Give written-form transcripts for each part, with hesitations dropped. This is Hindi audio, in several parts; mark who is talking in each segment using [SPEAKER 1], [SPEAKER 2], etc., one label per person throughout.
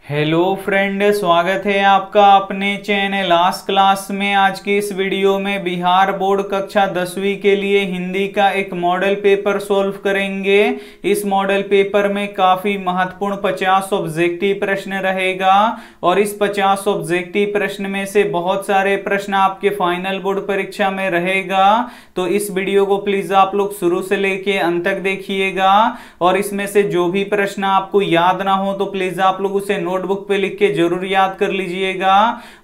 [SPEAKER 1] हेलो फ्रेंड, स्वागत है आपका अपने चैनल आस्क क्लास में। आज की इस वीडियो में बिहार बोर्ड कक्षा 10वीं के लिए हिंदी का एक मॉडल पेपर सॉल्व करेंगे। इस मॉडल पेपर में काफी महत्वपूर्ण 50 ऑब्जेक्टिव प्रश्न रहेगा और इस 50 ऑब्जेक्टिव प्रश्न में से बहुत सारे प्रश्न आपके फाइनल बोर्ड परीक्षा में रहेगा। तो इस वीडियो को प्लीज आप लोग शुरू से लेके अंत तक देखिएगा और इसमें से जो भी प्रश्न आपको याद ना हो तो प्लीज आप लोग उसे नोटबुक पे लिख के जरूर याद कर लीजिएगा।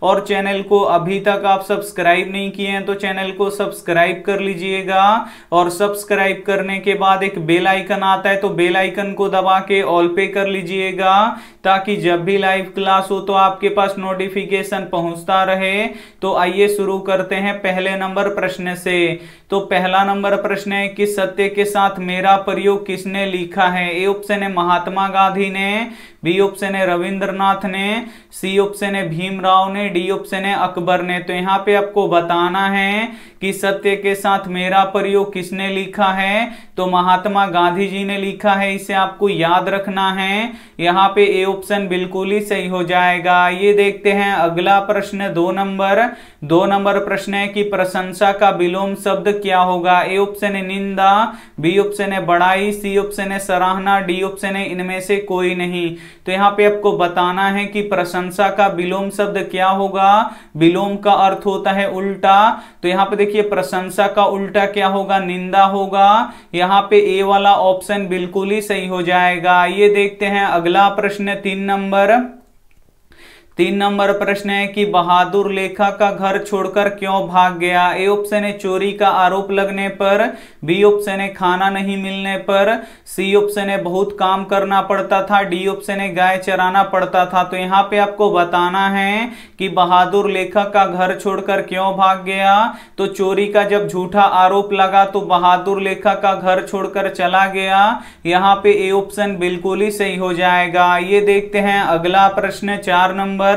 [SPEAKER 1] और चैनल को अभी तक आप सब्सक्राइब नहीं किए हैं तो चैनल को सब्सक्राइब कर लीजिएगा और सब्सक्राइब करने के बाद एक बेल आइकन आता है तो बेल आइकन को दबा के ऑल पे कर लीजिएगा ताकि जब भी लाइव क्लास हो तो आपके पास नोटिफिकेशन पहुंचता रहे। तो आइए शुरू करते हैं पहले नंबर प्रश्न से। तो पहला नंबर प्रश्न है कि सत्य के साथ मेरा प्रयोग किसने लिखा है। ए ऑप्शन है महात्मा गांधी ने, बी ऑप्शन है रविंद्रनाथ ने, सी ऑप्शन है भीमराव ने, डी ऑप्शन है अकबर ने। तो यहाँ पे आपको बताना है कि सत्य के साथ मेरा प्रयोग किसने लिखा है। तो महात्मा गांधी जी ने लिखा है, इसे आपको याद रखना है। यहाँ पे ए ऑप्शन बिल्कुल ही सही हो जाएगा। ये देखते हैं अगला प्रश्न दो नंबर प्रश्न है कि प्रशंसा का विलोम शब्द क्या होगा। ए ऑप्शन है निंदा, बी ऑप्शन है बड़ाई, सी ऑप्शन है सराहना, डी ऑप्शन है इनमें से कोई नहीं। तो यहाँ पे आपको बताना है कि प्रशंसा का विलोम शब्द क्या होगा। विलोम का अर्थ होता है उल्टा। तो यहाँ पे देखिए प्रशंसा का उल्टा क्या होगा, निंदा होगा। यहाँ पे ए वाला ऑप्शन बिल्कुल ही सही हो जाएगा। ये देखते हैं अगला प्रश्न तीन नंबर प्रश्न है कि बहादुर लेखक का घर छोड़कर क्यों भाग गया। ए ऑप्शन है चोरी का आरोप लगने पर, बी ऑप्शन है खाना नहीं मिलने पर, सी ऑप्शन है बहुत काम करना पड़ता था, डी ऑप्शन है गाय चराना पड़ता था। तो यहाँ पे आपको बताना है कि बहादुर लेखक का घर छोड़कर क्यों भाग गया। तो चोरी का जब झूठा आरोप लगा तो बहादुर लेखक का घर छोड़कर चला गया। यहाँ पे ए ऑप्शन बिल्कुल ही सही हो जाएगा। ये देखते हैं अगला प्रश्न चार नंबर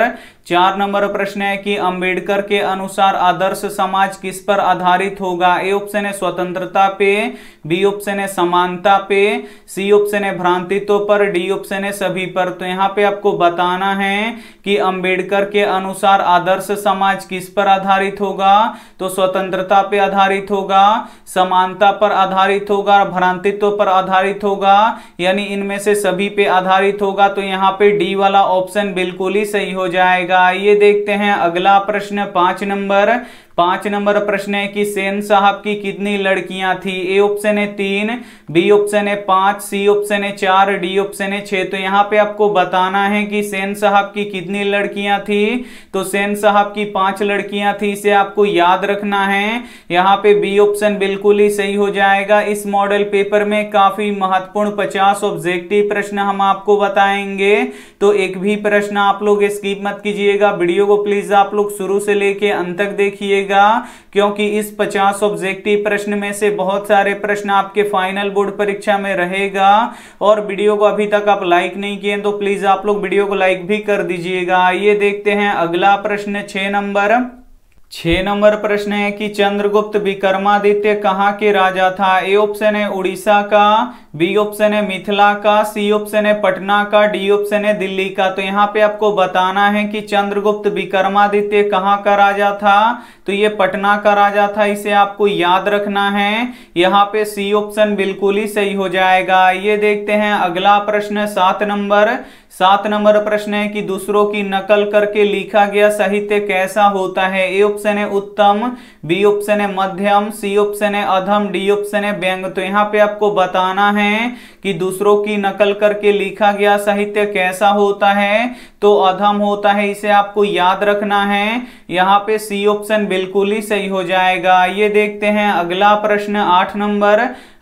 [SPEAKER 1] प्रश्न है कि अंबेडकर के अनुसार आदर्श समाज किस पर आधारित होगा। ए ऑप्शन है स्वतंत्रता पे, बी ऑप्शन है समानता पे, सी ऑप्शन है भ्रांतित्व पर, डी ऑप्शन है सभी पर। तो यहाँ पे आपको बताना है कि अंबेडकर के अनुसार आदर्श समाज किस पर आधारित होगा। तो स्वतंत्रता पे आधारित होगा, समानता पर आधारित होगा, भ्रांतित्व पर आधारित होगा, यानी इनमें से सभी पे आधारित होगा। तो यहाँ पे डी वाला ऑप्शन बिल्कुल ही सही हो जाएगा। ये देखते हैं अगला प्रश्न पांच नंबर प्रश्न है कि सेन साहब की कितनी लड़कियां थी। ए ऑप्शन है 3, बी ऑप्शन है 5, सी ऑप्शन है 4, डी ऑप्शन है 6। तो यहाँ पे आपको बताना है कि सेन साहब की कितनी लड़कियां थी। तो सेन साहब की 5 लड़कियां थी, इसे आपको याद रखना है। यहाँ पे बी ऑप्शन बिल्कुल ही सही हो जाएगा। इस मॉडल पेपर में काफी महत्वपूर्ण 50 ऑब्जेक्टिव प्रश्न हम आपको बताएंगे, तो एक भी प्रश्न आप लोग स्किप मत कीजिएगा। वीडियो को प्लीज आप लोग शुरू से लेके अंत तक देखिए क्योंकि इस 50 ऑब्जेक्टिव प्रश्न में से बहुत सारे प्रश्न आपके फाइनल बोर्ड परीक्षा में रहेगा। और वीडियो को अभी तक आप लाइक नहीं किए तो प्लीज आप लोग वीडियो को लाइक भी कर दीजिएगा। ये देखते हैं अगला प्रश्न 6 नंबर प्रश्न है कि चंद्रगुप्त विक्रमादित्य कहाँ के राजा था। ए ऑप्शन है उड़ीसा का, बी ऑप्शन है मिथिला का, सी ऑप्शन है पटना का, डी ऑप्शन है दिल्ली का। तो यहाँ पे आपको बताना है कि चंद्रगुप्त विक्रमादित्य कहाँ का राजा था। तो ये पटना का राजा था, इसे आपको याद रखना है। यहाँ पे सी ऑप्शन बिल्कुल ही सही हो जाएगा। ये देखते हैं अगला प्रश्न 7 नंबर प्रश्न है कि दूसरों की नकल करके लिखा गया साहित्य कैसा होता है। ए ऑप्शन है उत्तम, बी ऑप्शन है मध्यम, सी ऑप्शन है अधम, डी ऑप्शन है व्यंग। तो यहाँ पे आपको बताना है कि दूसरों की नकल करके लिखा गया साहित्य कैसा होता है। तो अधम होता है, इसे आपको याद रखना है। यहाँ पे सी ऑप्शन बिल्कुल ही सही हो जाएगा। ये देखते हैं अगला प्रश्न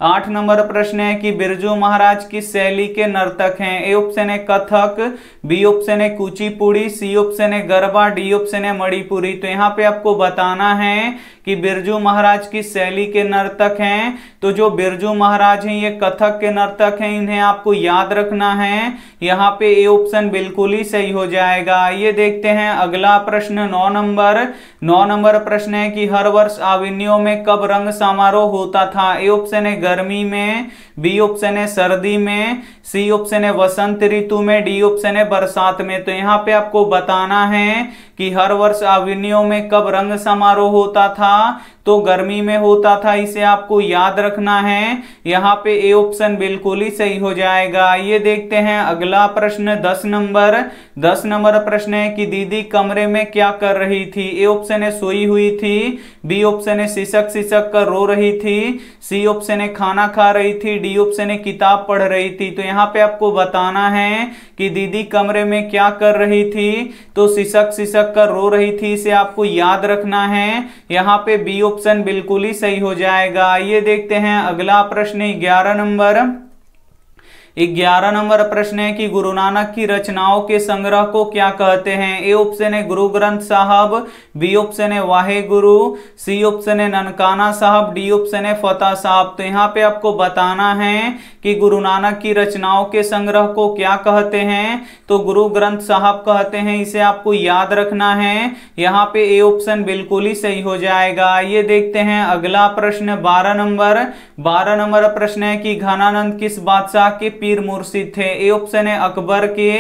[SPEAKER 1] 8 नंबर प्रश्न है कि बिरजू महाराज किस शैली के नर्तक हैं। ए ऑप्शन है कथक, बी ऑप्शन है कुचिपुड़ी, सी ऑप्शन है गरबा, डी ऑप्शन है मणिपुरी। तो यहाँ पे आपको बताना है कि बिरजू महाराज किस शैली के नर्तक हैं। तो जो बिरजू महाराज हैं ये कथक के नर्तक हैं, इन्हें आपको याद रखना है। यहाँ पे ए ऑप्शन बिल्कुल ही सही हो जाएगा। ये देखते हैं अगला प्रश्न 9 नंबर प्रश्न है कि हर वर्ष आविनियों में कब रंग समारोह होता था। ए ऑप्शन है गर्मी में, बी ऑप्शन है सर्दी में, सी ऑप्शन है वसंत ऋतु में, डी ऑप्शन है बरसात में। तो यहाँ पे आपको बताना है कि हर वर्ष अविनियों में कब रंग समारोह होता था, तो गर्मी में होता था, इसे आपको याद रखना है। यहाँ पे ए ऑप्शन बिल्कुल ही सही हो जाएगा। ये देखते हैं अगला प्रश्न 10 नंबर प्रश्न है कि दीदी कमरे में क्या कर रही थी। ए ऑप्शन है सोई हुई थी, बी ऑप्शन है सिसक सिसक कर रो रही थी, सी ऑप्शन है खाना खा रही थी, डी ऑप्शन है किताब पढ़ रही थी। तो यहाँ पे आपको बताना है कि दीदी कमरे में क्या कर रही थी, तो सिसक सिसक कर रो रही थी, इसे आपको याद रखना है। यहाँ पे बी ऑप्शन बिल्कुल ही सही हो जाएगा। ये देखते हैं अगला प्रश्न 11 नंबर प्रश्न है कि गुरु नानक की रचनाओं के संग्रह को क्या कहते हैं। ए ऑप्शन है गुरु ग्रंथ साहब, बी ऑप्शन है वाहे गुरु, सी ऑप्शन है ननकाना साहब, डी ऑप्शन है फतेह साहब। तो यहाँ पे आपको बताना है कि गुरु नानक की रचनाओं के संग्रह को क्या कहते हैं, तो गुरु ग्रंथ साहब कहते हैं, इसे आपको याद रखना है। यहाँ पे ए ऑप्शन बिल्कुल ही सही हो जाएगा। ये देखते हैं अगला प्रश्न 12 नंबर प्रश्न है कि घनानंद किस बादशाह के पीर मुर्शिद थे। ए ऑप्शन है अकबर के,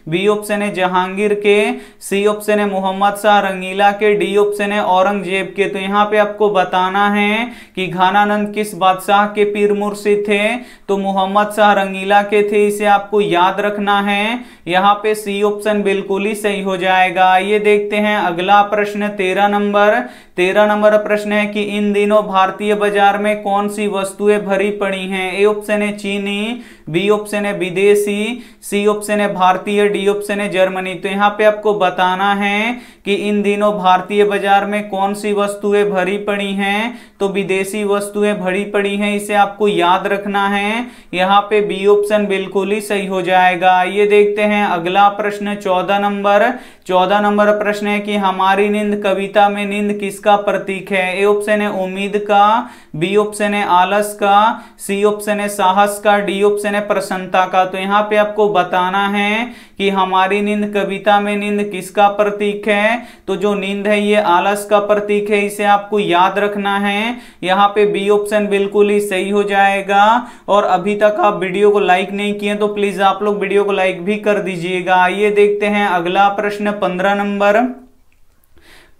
[SPEAKER 1] बी ऑप्शन है जहांगीर के, सी ऑप्शन है मोहम्मद शाह रंगीला के, डी ऑप्शन है औरंगजेब के। तो यहाँ पे आपको बताना है कि घनानंद किस बादशाह के पीर मुर्शिद थे, तो मोहम्मद शाह रंगीला के थे, इसे आपको याद रखना है। यहाँ पे सी ऑप्शन बिल्कुल ही सही हो जाएगा। ये देखते हैं अगला प्रश्न 13 नंबर प्रश्न है कि इन दिनों भारतीय बाजार में कौन सी वस्तुएं भरी पड़ी हैं। ए ऑप्शन है चीनी, बी ऑप्शन है विदेशी, सी ऑप्शन है भारतीय, डी ऑप्शन है जर्मनी। तो यहाँ पे आपको बताना है कि इन दिनों भारतीय बाजार में कौन सी वस्तुएं भरी पड़ी हैं, तो विदेशी वस्तुएं भरी पड़ी हैं, इसे आपको याद रखना है। यहाँ पे बी ऑप्शन बिल्कुल ही सही हो जाएगा। ये देखते हैं अगला प्रश्न 14 नंबर प्रश्न है कि हमारी नींद कविता में नींद किसका प्रतीक है। ए ऑप्शन है उम्मीद का, बी ऑप्शन है आलस का, सी ऑप्शन है साहस का, डी ऑप्शन है प्रसन्नता का। तो यहाँ पे आपको बताना है कि हमारी नींद कविता में नींद किसका प्रतीक है, तो जो नींद है ये आलस का प्रतीक है, इसे आपको याद रखना है। यहाँ पे बी ऑप्शन बिल्कुल ही सही हो जाएगा। और अभी तक आप वीडियो को लाइक नहीं किए तो प्लीज आप लोग वीडियो को लाइक भी कर दीजिएगा। ये देखते हैं अगला प्रश्न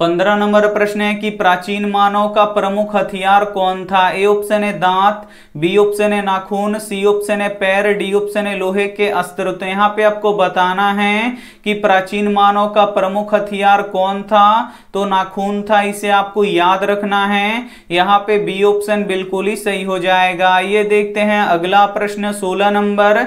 [SPEAKER 1] 15 नंबर प्रश्न है कि प्राचीन मानव का प्रमुख हथियार कौन था। ए ऑप्शन है दांत, बी ऑप्शन है नाखून, सी ऑप्शन है पैर, डी ऑप्शन है लोहे के अस्त्र। तो यहाँ पे आपको बताना है कि प्राचीन मानव का प्रमुख हथियार कौन था, तो नाखून था, इसे आपको याद रखना है। यहाँ पे बी ऑप्शन बिल्कुल ही सही हो जाएगा। ये देखते हैं अगला प्रश्न 16 नंबर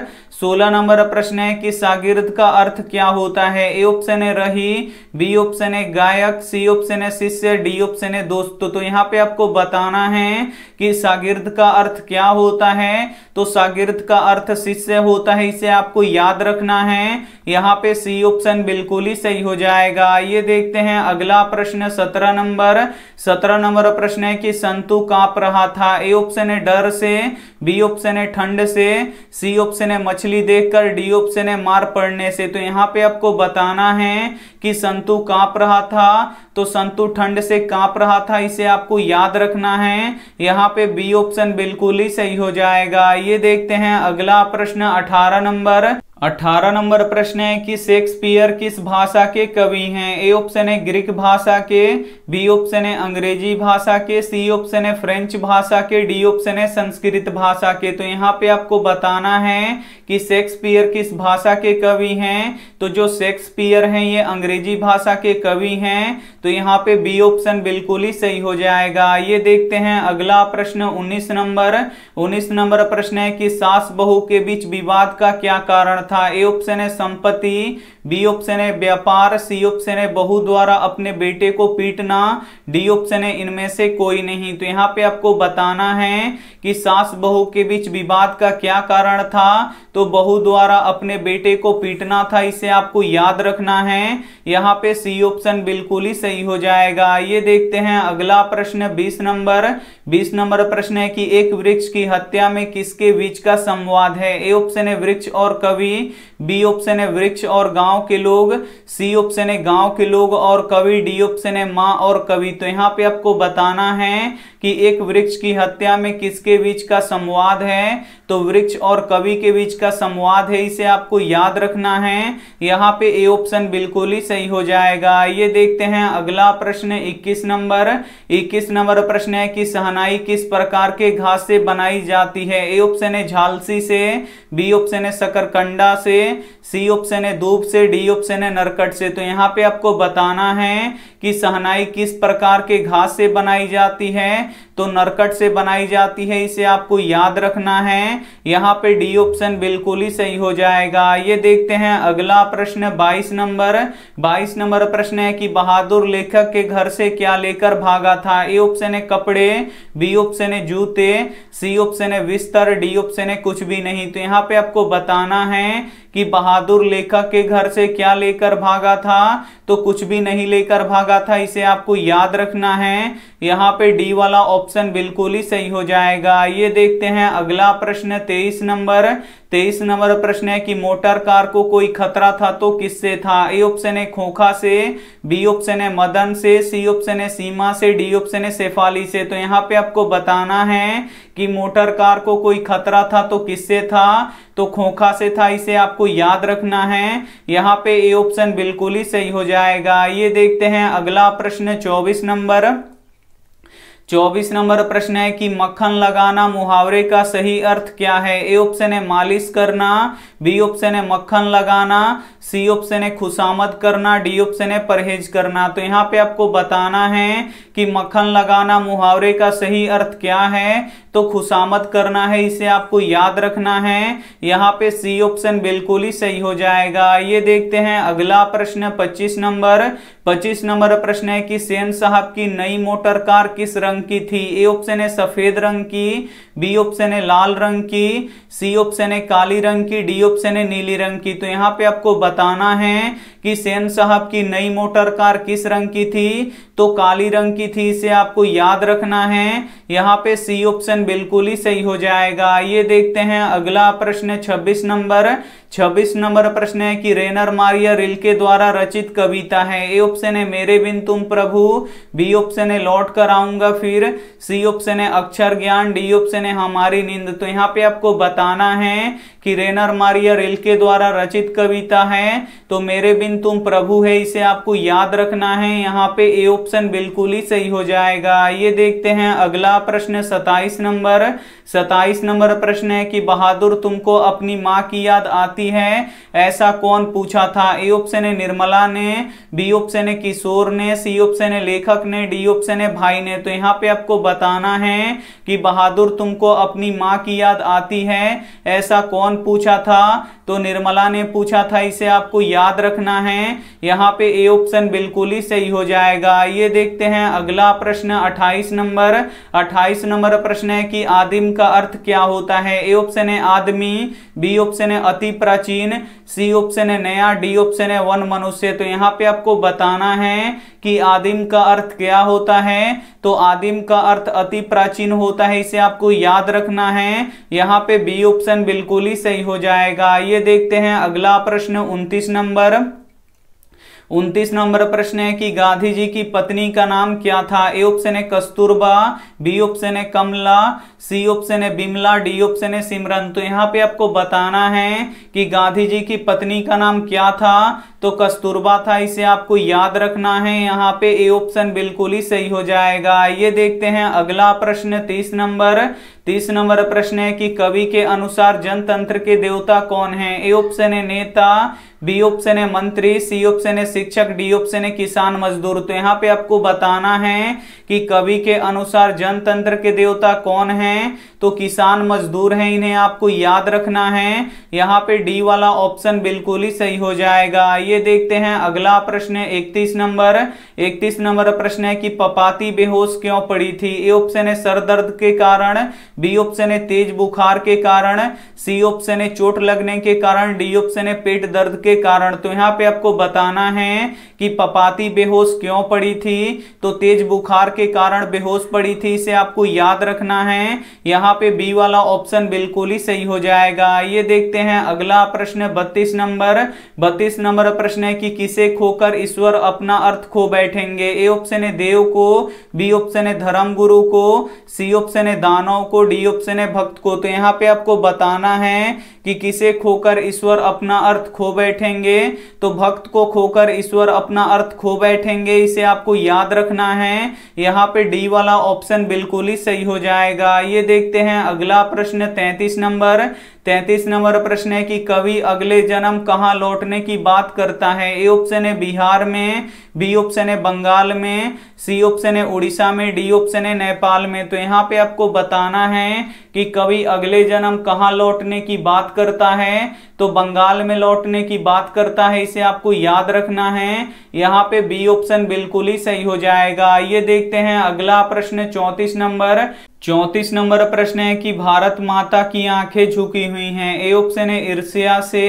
[SPEAKER 1] प्रश्न है कि शागिर्द का अर्थ क्या होता है। ए ऑप्शन है रही, बी ऑप्शन है गायक, सी ऑप्शन है शिष्य, डी ऑप्शन है दोस्त। तो यहाँ पे आपको बताना है कि शागिर्द का अर्थ क्या होता है, तो शागिर्द का अर्थ शिष्य होता है, इसे आपको याद रखना है। यहाँ पे सी ऑप्शन बिल्कुल ही सही हो जाएगा। ये देखते हैं अगला प्रश्न 17 नंबर प्रश्न है कि संतु कांप रहा था। ए ऑप्शन है डर से, बी ऑप्शन है ठंड से, सी ऑप्शन है मछली देखकर, डी ऑप्शन है मार पड़ने से। तो यहाँ पे आपको बताना है कि संतु कांप रहा था, तो संतु ठंड से कांप रहा था, इसे आपको याद रखना है। यहाँ पे बी ऑप्शन बिल्कुल ही सही हो जाएगा। ये देखते हैं अगला प्रश्न 18 नंबर प्रश्न है कि शेक्सपियर किस भाषा के कवि हैं। ए ऑप्शन है ग्रीक भाषा के, बी ऑप्शन है अंग्रेजी भाषा के, सी ऑप्शन है फ्रेंच भाषा के, डी ऑप्शन है संस्कृत भाषा के। तो यहाँ पे आपको बताना है कि शेक्सपियर किस भाषा के कवि हैं, तो जो शेक्सपियर हैं ये अंग्रेजी भाषा के कवि हैं। तो यहाँ पे बी ऑप्शन बिल्कुल ही सही हो जाएगा। ये देखते हैं अगला प्रश्न 19 नंबर प्रश्न है कि सास बहू के बीच विवाद का क्या कारण था। ए ऑप्शन है संपत्ति, बी ऑप्शन है व्यापार, सी ऑप्शन है बहू द्वारा अपने बेटे को पीटना, डी ऑप्शन है इनमें से कोई नहीं। तो यहाँ पे आपको बताना है कि सास बहू के बीच विवाद का क्या कारण था, तो बहू द्वारा अपने बेटे को पीटना था, इसे आपको याद रखना है। यहाँ पे सी ऑप्शन बिल्कुल ही सही हो जाएगा। ये देखते हैं अगला प्रश्न 20 नंबर प्रश्न है कि एक वृक्ष की हत्या में किसके बीच का संवाद है। ए ऑप्शन है वृक्ष और कवि, बी ऑप्शन है वृक्ष और गांव के लोग, सी ऑप्शन है गांव के लोग और कवि, डी ऑप्शन है मां और कवि। तो यहाँ पे आपको बताना है कि एक वृक्ष की हत्या में किसके बीच का संवाद है, तो तो वृक्ष और कवि के बीच का संवाद है, इसे आपको याद रखना है। यहाँ पे ए ऑप्शन बिल्कुल ही सही हो जाएगा। ये देखते हैं अगला प्रश्न 21 नंबर। 21 नंबर प्रश्न है कि शहनाई किस प्रकार के घास से बनाई जाती है। ए ऑप्शन है झालसी से, बी ऑप्शन है शकरकंडा से, सी ऑप्शन है दूब से, डी ऑप्शन है नरकट से। तो यहाँ पे आपको बताना है कि शहनाई किस प्रकार के घास से बनाई जाती है, तो नरकट से बनाई जाती है, इसे आपको याद रखना है। यहाँ पे डी ऑप्शन बिल्कुल ही सही हो जाएगा। ये देखते हैं अगला प्रश्न 22 नंबर। 22 नंबर प्रश्न है कि बहादुर लेखक के घर से क्या लेकर भागा था। ए ऑप्शन है कपड़े, बी ऑप्शन है जूते, सी ऑप्शन है बिस्तर, डी ऑप्शन है कुछ भी नहीं। तो यहाँ पे आपको बताना है कि बहादुर लेखक के घर से क्या लेकर भागा था, तो कुछ भी नहीं लेकर भागा था, इसे आपको याद रखना है। यहाँ पे डी वाला ऑप्शन बिल्कुल ही सही हो जाएगा। ये देखते हैं अगला प्रश्न 23 नंबर। 23 नंबर प्रश्न है कि मोटर कार को कोई खतरा था तो किससे था। ए ऑप्शन है खोखा से, बी ऑप्शन है मदन से, सी ऑप्शन है सीमा से, डी ऑप्शन है शेफाली से। तो यहाँ पे आपको बताना है कि मोटर कार को कोई खतरा था तो किससे था, तो खोखा से था, इसे आपको याद रखना है। यहाँ पे ए ऑप्शन बिल्कुल ही सही हो जाएगा। ये देखते हैं अगला प्रश्न 24 नंबर। 24 नंबर प्रश्न है कि मक्खन लगाना मुहावरे का सही अर्थ क्या है। ए ऑप्शन है मालिश करना, बी ऑप्शन है मक्खन लगाना, सी ऑप्शन है खुशामद करना, डी ऑप्शन है परहेज करना। तो यहाँ पे आपको बताना है कि मक्खन लगाना मुहावरे का सही अर्थ क्या है, तो खुशामद करना है, इसे आपको याद रखना है। यहाँ पे सी ऑप्शन बिल्कुल ही सही हो जाएगा। ये देखते हैं अगला प्रश्न 25 नंबर। 25 नंबर प्रश्न है कि सेन साहब की नई मोटर कार किस रंग की थी। ए ऑप्शन है सफेद रंग की, बी ऑप्शन है लाल रंग की, सी ऑप्शन है काली रंग की, डी ऑप्शन है नीली रंग की। तो यहाँ पे आपको बताना है कि सेन साहब की नई मोटर कार किस रंग की थी, तो काली रंग की थी, इसे आपको याद रखना है। यहाँ पे सी ऑप्शन बिल्कुल ही सही हो जाएगा। ये देखते हैं अगला प्रश्न 26 नंबर। 26 नंबर प्रश्न है कि रेनर मारिया रिल्के द्वारा रचित कविता है। ए ऑप्शन है मेरे बिन तुम प्रभु, बी ऑप्शन है लौट कर आऊंगा फिर, सी ऑप्शन है अक्षर ज्ञान, डी ऑप्शन है हमारी नींद। तो यहाँ पे आपको बताना है कि रेनर मारिया रिल्के द्वारा रचित कविता है, तो मेरे बिन तुम प्रभु है, इसे आपको याद रखना है। यहाँ पे ए ऑप्शन बिल्कुल ही सही हो जाएगा। ये देखते हैं अगला प्रश्न 27 नंबर। 27 नंबर प्रश्न है कि बहादुर तुमको अपनी माँ की याद आती है, ऐसा कौन पूछा था। ए ऑप्शन है निर्मला ने, बी ऑप्शन है किशोर ने, सी ऑप्शन है लेखक ने, डी ऑप्शन है भाई ने। तो यहाँ पे आपको बताना है कि बहादुर तुमको अपनी माँ की याद आती है, ऐसा कौन पूछा था, तो निर्मला ने पूछा था, इसे आपको याद रखना है। यहाँ पे ए ऑप्शन बिल्कुल ही सही हो जाएगा। ये देखते हैं अगला प्रश्न 28 नंबर। 28 नंबर प्रश्न है कि आदिम का अर्थ क्या होता है। ए ऑप्शन है आदमी, बी ऑप्शन है अति प्राचीन, सी ऑप्शन है नया, डी ऑप्शन है वन मनुष्य। तो यहाँ पे आपको बताना है कि आदिम का अर्थ क्या होता है, तो आदिम का अर्थ अति प्राचीन होता है, इसे आपको याद रखना है। यहाँ पे बी ऑप्शन बिल्कुल ही सही हो जाएगा। ये देखते हैं अगला प्रश्न 29 नंबर। 29 नंबर प्रश्न है कि गांधी जी की पत्नी का नाम क्या था। ए ऑप्शन है कस्तूरबा, बी ऑप्शन है कमला, सी ऑप्शन है बिमला, डी ऑप्शन है सिमरन। तो यहाँ पे आपको बताना है कि गांधी जी की पत्नी का नाम क्या था, तो कस्तूरबा था, इसे आपको याद रखना है। यहाँ पे ए ऑप्शन बिल्कुल ही सही हो जाएगा। ये देखते हैं अगला प्रश्न 30 नंबर। 30 नंबर प्रश्न है कि कवि के अनुसार जनतंत्र के देवता कौन है। ए ऑप्शन है नेता, बी ऑप्शन है मंत्री, सी ऑप्शन है शिक्षक, डी ऑप्शन है किसान मजदूर। तो यहाँ पे आपको बताना है कि कवि के अनुसार जनतंत्र के देवता कौन है, तो किसान मजदूर हैं, इन्हें आपको याद रखना है। यहाँ पे डी वाला ऑप्शन बिल्कुल ही सही हो जाएगा। ये देखते हैं अगला प्रश्न 31 नंबर। 31 नंबर प्रश्न है कि पपाती बेहोश क्यों पड़ी थी। ए ऑप्शन है सर दर्द के कारण, बी ऑप्शन है तेज बुखार के कारण, सी ऑप्शन है चोट लगने के कारण, डी ऑप्शन है पेट दर्द के कारण। तो यहाँ पे आपको बताना है कि पपाती बेहोश क्यों पड़ी थी, तो तेज बुखार के कारण बेहोश पड़ी थी, इसे आपको याद रखना है। यहाँ पे बी वाला ऑप्शन बिल्कुल ही सही हो जाएगा। ये देखते हैं अगला प्रश्न 32 नंबर। 32 नंबर प्रश्न है कि किसे खोकर ईश्वर अपना अर्थ खो बैठेंगे। ए ऑप्शन है देव को, बी ऑप्शन है धर्म गुरु को, सी ऑप्शन है दानव को, डी ऑप्शन है भक्त को। तो यहाँ पे आपको बताना है कि किसे खोकर ईश्वर अपना अर्थ खो बैठेंगे। तो भक्त को खोकर ईश्वर अपना अर्थ खो बैठेंगे, इसे आपको याद रखना है। यहाँ पे डी वाला ऑप्शन बिल्कुल ही सही हो जाएगा। ये देखते हैं अगला प्रश्न 33 नंबर। 33 नंबर प्रश्न है कि कवि अगले जन्म कहाँ लौटने की बात करता है। ए ऑप्शन है बिहार में, बी ऑप्शन है बंगाल में, सी ऑप्शन है उड़ीसा में, डी ऑप्शन है नेपाल में। तो यहाँ पे आपको बताना है कि कवि अगले जन्म कहाँ लौटने की बात करता है। तो बंगाल में लौटने की बात करता है, इसे आपको याद रखना है। यहाँ पे बी ऑप्शन बिल्कुल ही सही हो जाएगा। ये देखते हैं अगला प्रश्न 34 नंबर। 34 नंबर प्रश्न है कि भारत माता की आंखें झुकी हुई हैं। ए ऑप्शन है ईर्ष्या से,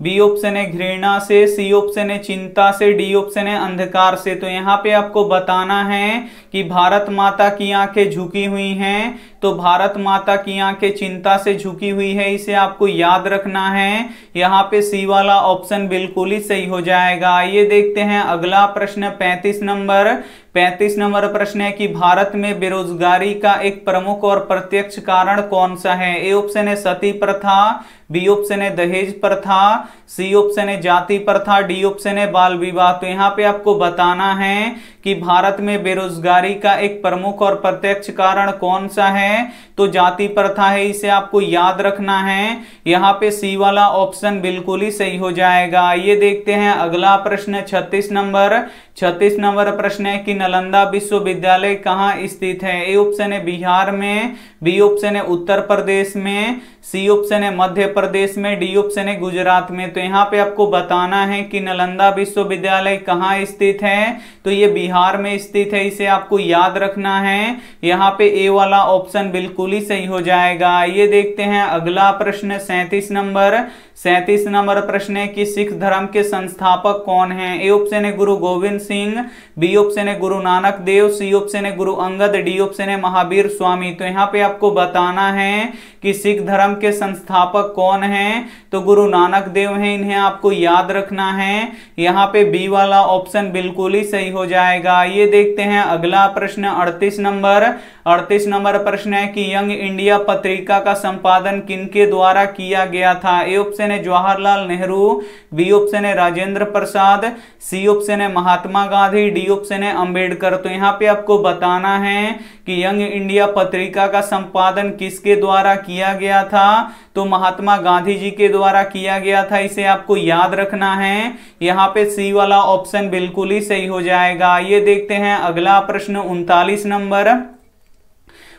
[SPEAKER 1] बी ऑप्शन है घृणा से, सी ऑप्शन है चिंता से, डी ऑप्शन है अंधकार से। तो यहाँ पे आपको बताना है कि भारत माता की आंखें झुकी हुई हैं। तो भारत माता की आंखें चिंता से झुकी हुई है, इसे आपको याद रखना है। यहाँ पे सी वाला ऑप्शन बिल्कुल ही सही हो जाएगा। ये देखते हैं अगला प्रश्न 35 नंबर। 35 नंबर प्रश्न है कि भारत में बेरोजगारी का एक प्रमुख और प्रत्यक्ष कारण कौन सा है। ए ऑप्शन है सती प्रथा, बी ऑप्शन है दहेज प्रथा, सी ऑप्शन है जाति प्रथा, डी ऑप्शन है बाल विवाह। तो यहाँ पे आपको बताना है कि भारत में बेरोजगारी का एक प्रमुख और प्रत्यक्ष कारण कौन सा है। तो जाति प्रथा है, इसे आपको याद रखना है। यहाँ पे सी वाला ऑप्शन बिल्कुल ही सही हो जाएगा। ये देखते हैं अगला प्रश्न 36 नंबर। 36 नंबर प्रश्न है कि नालंदा विश्वविद्यालय कहाँ स्थित है। ए ऑप्शन है बिहार में, बी ऑप्शन है उत्तर प्रदेश में, सी ऑप्शन है मध्य प्रदेश में, डी ऑप्शन है गुजरात में। तो यहाँ पे आपको बताना है कि नालंदा विश्वविद्यालय कहाँ स्थित है। तो ये बिहार में स्थित है, इसे आपको याद रखना है। यहाँ पे ए वाला ऑप्शन बिल्कुल ही सही हो जाएगा। ये देखते हैं अगला प्रश्न 37 नंबर। 37 नंबर प्रश्न है कि सिख धर्म के संस्थापक कौन हैं। ए ऑप्शन है गुरु गोविंद सिंह, बी ऑप्शन है गुरु नानक देव, सी ऑप्शन है गुरु अंगद, डी ऑप्शन है महावीर स्वामी। तो यहाँ पे आपको बताना है कि सिख धर्म के संस्थापक कौन हैं। तो गुरु नानक देव हैं, इन्हें आपको याद रखना है। यहाँ पे बी वाला ऑप्शन बिल्कुल ही सही हो जाएगा। ये देखते हैं अगला प्रश्न 38 नंबर। 38 नंबर प्रश्न है कि यंग इंडिया पत्रिका का संपादन किनके द्वारा किया गया था। ए ऑप्शन है जवाहरलाल नेहरू, बी ऑप्शन है राजेंद्र प्रसाद, सी ऑप्शन है महात्मा गांधी, डी ऑप्शन है अंबेडकर। तो यहाँ पे आपको बताना है कि यंग इंडिया पत्रिका का संपादन किसके द्वारा किया गया था। तो महात्मा गांधी जी के द्वारा किया गया था, इसे आपको याद रखना है। यहाँ पे सी वाला ऑप्शन बिल्कुल ही सही हो जाएगा। ये देखते हैं अगला प्रश्न 39 नंबर।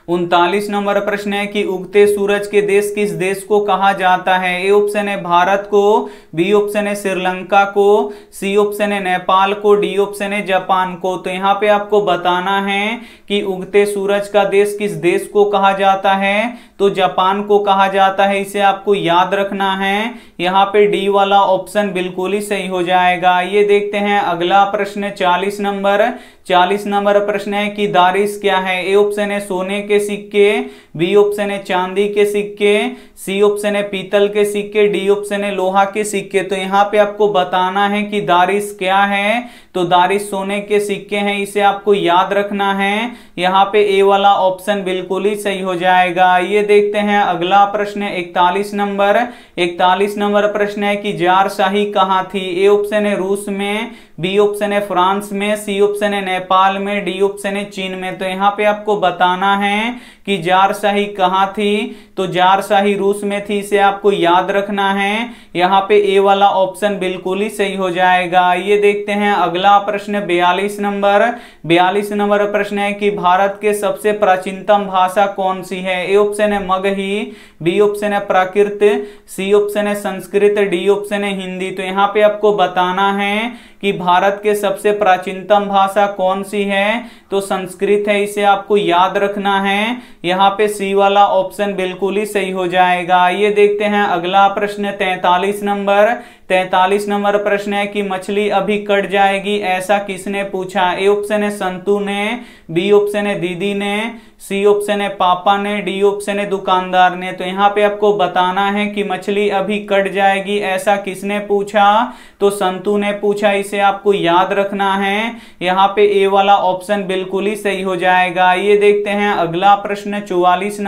[SPEAKER 1] 39 नंबर प्रश्न है कि उगते सूरज के देश किस देश को कहा जाता है। ए ऑप्शन है भारत को, बी ऑप्शन है श्रीलंका को, सी ऑप्शन है नेपाल को, डी ऑप्शन है जापान को। तो यहाँ पे आपको बताना है कि उगते सूरज का देश किस देश को कहा जाता है। तो जापान को कहा जाता है, इसे आपको याद रखना है। यहाँ पे डी वाला ऑप्शन बिल्कुल ही सही हो जाएगा। ये देखते हैं अगला प्रश्न 40 नंबर। 40 नंबर प्रश्न है कि दारिश क्या है। ए ऑप्शन है सोने के सिक्के, बी ऑप्शन है चांदी के सिक्के, सी ऑप्शन है पीतल के सिक्के, डी ऑप्शन है लोहा के सिक्के। तो यहाँ पे आपको बताना है कि दारिश क्या है। तो दारिश सोने के सिक्के हैं, इसे आपको याद रखना है। यहाँ पे ए वाला ऑप्शन बिल्कुल ही सही हो जाएगा। ये देखते हैं अगला प्रश्न 41 नंबर। 41 नंबर प्रश्न है कि जारशाही कहाँ थी। ए ऑप्शन है रूस में, बी ऑप्शन है फ्रांस में, सी ऑप्शन है नेपाल में, डी ऑप्शन है चीन में। तो यहाँ पे आपको बताना है कि जारशाही कहाँ थी। तो जारशाही रूस में थी, इसे आपको याद रखना है। यहाँ पे ए वाला ऑप्शन बिल्कुल ही सही हो जाएगा। ये देखते हैं अगला प्रश्न 42 नंबर। 42 नंबर प्रश्न है कि भारत के सबसे प्राचीनतम भाषा कौन सी है। ए ऑप्शन है मगही, बी ऑप्शन है प्राकृत, सी ऑप्शन है संस्कृत, डी ऑप्शन है हिंदी। तो यहाँ पे आपको बताना है कि भारत के सबसे प्राचीनतम भाषा कौन सी है। तो संस्कृत है, इसे आपको याद रखना है। यहाँ पे सी वाला ऑप्शन बिल्कुल ही सही हो जाएगा। ये देखते हैं अगला प्रश्न 43 नंबर। 43 नंबर प्रश्न है कि मछली अभी कट जाएगी ऐसा किसने पूछा। ए ऑप्शन है संतू ने, बी ऑप्शन है दीदी ने, सी ऑप्शन है पापा ने, डी ऑप्शन है दुकानदार ने। तो यहाँ पे आपको बताना है कि मछली अभी कट जाएगी ऐसा किसने पूछा, तो संतू ने पूछा, इसे आपको याद रखना है। यहाँ पे ए वाला ऑप्शन बिल्कुल ही सही हो जाएगा। ये देखते हैं अगला प्रश्न 44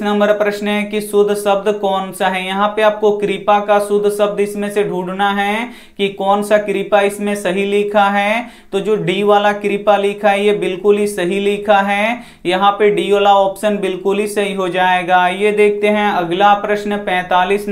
[SPEAKER 1] नंबर प्रश्न है कि शुद्ध शब्द कौन सा है। यहाँ पे आपको कृपा का शुद्ध शब्द इसमें से ढूंढना है कि कौन सा कृपा इसमें सही लिखा है। तो जो डी वाला कृपा लिखा है ये बिल्कुल ही सही लिखा है। यहाँ पे डी वाला ऑप्शन बिल्कुल ही सही हो जाएगा। ये देखते हैं अगला प्रश्न 45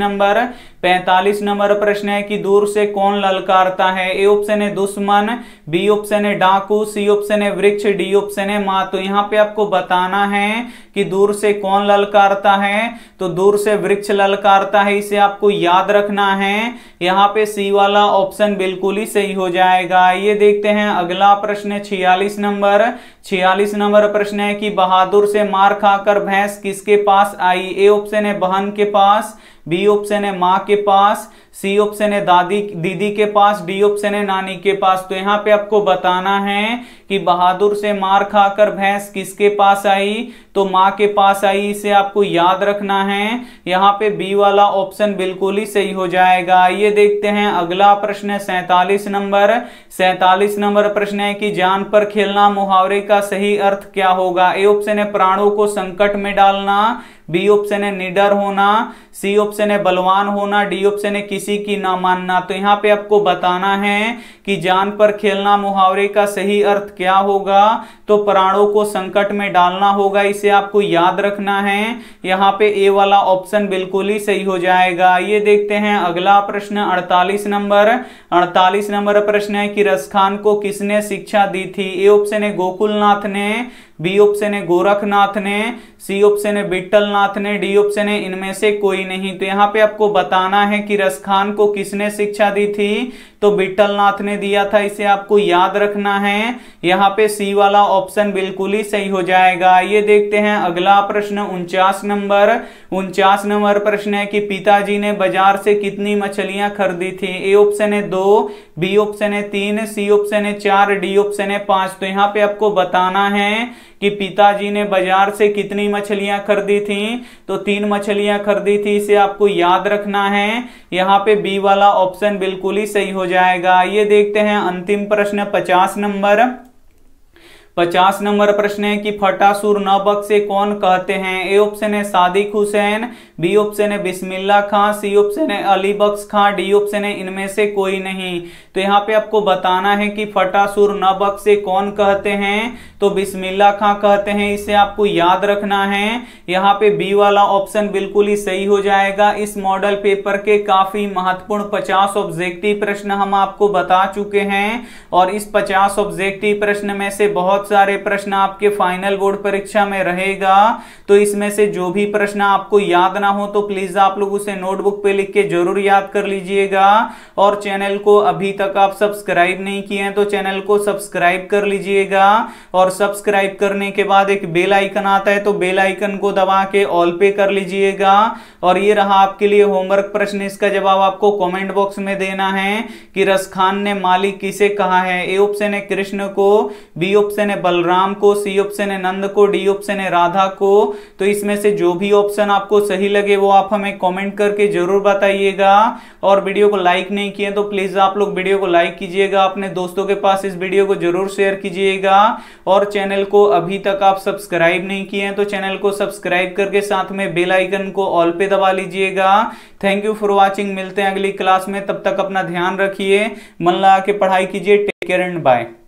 [SPEAKER 1] नंबर प्रश्न है कि दूर से कौन ललकारता है। ए ऑप्शन है दुश्मन, बी ऑप्शन है डाकू, सी ऑप्शन है वृक्ष, डी ऑप्शन है माँ। तो यहाँ पे आपको बताना है कि दूर से कौन ललकारता है, तो दूर से वृक्ष ललकारता है, इसे आपको याद रखना है। यहाँ पे सी वाला ऑप्शन बिल्कुल ही सही हो जाएगा। ये देखते हैं अगला प्रश्न 46 नंबर प्रश्न है कि बहादुर से मार खाकर भैंस किसके पास आई। ए ऑप्शन है बहन के पास, बी ऑप्शन है माँ के पास, सी ऑप्शन है दीदी के पास, डी ऑप्शन है नानी के पास। तो यहाँ पे आपको बताना है कि बहादुर से मार खाकर भैंस किसके पास आई, तो माँ के पास आई, इसे आपको याद रखना है। यहाँ पे बी वाला ऑप्शन बिल्कुल ही सही हो जाएगा। ये देखते हैं अगला प्रश्न 47 नंबर प्रश्न है कि जान पर खेलना मुहावरे का सही अर्थ क्या होगा। ए ऑप्शन है प्राणों को संकट में डालना, बी ऑप्शन है निडर होना, सी ऑप्शन है बलवान होना, डी ऑप्शन है किसी की ना मानना। तो यहाँ पे आपको बताना है कि जान पर खेलना मुहावरे का सही अर्थ क्या होगा, तो प्राणों को संकट में डालना होगा, इसे आपको याद रखना है। यहाँ पे ए वाला ऑप्शन बिल्कुल ही सही हो जाएगा। ये देखते हैं अगला प्रश्न 48 नंबर प्रश्न है कि रसखान को किसने शिक्षा दी थी। ए ऑप्शन है गोकुलनाथ ने, बी ऑप्शन है गोरखनाथ ने, सी ऑप्शन है विट्ठलनाथ ने, डी ऑप्शन है इनमें से कोई नहीं। तो यहाँ पे आपको बताना है कि रसखान को किसने शिक्षा दी थी, तो विट्ठलनाथ ने दिया था, इसे आपको याद रखना है। यहाँ पे सी वाला ऑप्शन बिल्कुल ही सही हो जाएगा। ये देखते हैं अगला प्रश्न 49 नंबर प्रश्न है कि पिताजी ने बाजार से कितनी मछलियां खरीदी थी। ए ऑप्शन है 2, बी ऑप्शन है 3, सी ऑप्शन है 4, डी ऑप्शन है 5। तो यहाँ पे आपको बताना है कि पिताजी ने बाजार से कितनी मछलियां खरीदी थी, तो 3 मछलियां खरीदी थी, इसे आपको याद रखना है। यहाँ पे बी वाला ऑप्शन बिल्कुल ही सही हो जाएगा। ये देखते हैं अंतिम प्रश्न 50 नंबर प्रश्न है कि फटासुर न बख्शे कौन कहते हैं। ए ऑप्शन है सादिक हुसैन, बी ऑप्शन है बिस्मिल्लाह खां, सी ऑप्शन है अली बख्श खां, डी ऑप्शन है इनमें से कोई नहीं। तो यहाँ पे आपको बताना है कि फटासुर न बख्शे कौन कहते हैं, तो बिस्मिल्लाह खां कहते हैं, इसे आपको याद रखना है। यहाँ पे बी वाला ऑप्शन बिल्कुल ही सही हो जाएगा। इस मॉडल पेपर के काफी महत्वपूर्ण 50 ऑब्जेक्टिव प्रश्न हम आपको बता चुके हैं और इस 50 ऑब्जेक्टिव प्रश्न में से बहुत सारे प्रश्न आपके फाइनल बोर्ड परीक्षा में रहेगा। तो इसमें से जो भी प्रश्न आपको याद ना हो तो प्लीज आप लोग उसे नोटबुक पे लिख के जरूर याद कर लीजिएगा। और चैनल को अभी तक आप सब्सक्राइब नहीं किए हैं तो चैनल को सब्सक्राइब कर लीजिएगा। और सब्सक्राइब करने के बाद एक बेल आइकन आता है तो बेल आइकन को दबा के ऑल पे कर लीजिएगा। और ये रहा आपके लिए होमवर्क प्रश्न, इसका जवाब आपको कमेंट बॉक्स में देना है कि रसखान ने मालिक किसे कहा है। ए ऑप्शन है कृष्ण को, बी ऑप्शन है बलराम को, सी ऑप्शन है नंद को, डी ऑप्शन है राधा को। तो इसमें से जो भी ऑप्शन आपको सही लगे वो आप हमें कमेंट करके जरूर बताइएगा। और वीडियो को लाइक नहीं किए तो प्लीज आप लोग वीडियो को लाइक कीजिएगा, अपने दोस्तों के पास इस वीडियो को जरूर शेयर कीजिएगा। और चैनल को अभी तक आप सब्सक्राइब नहीं किए हैं तो चैनल को सब्सक्राइब करके साथ में बेल आइकन को ऑल पे दबा लीजिएगा। थैंक यू फॉर वॉचिंग, मिलते हैं अगली क्लास में, तब तक अपना ध्यान रखिए, मन लगा के पढ़ाई कीजिए। Take care and bye.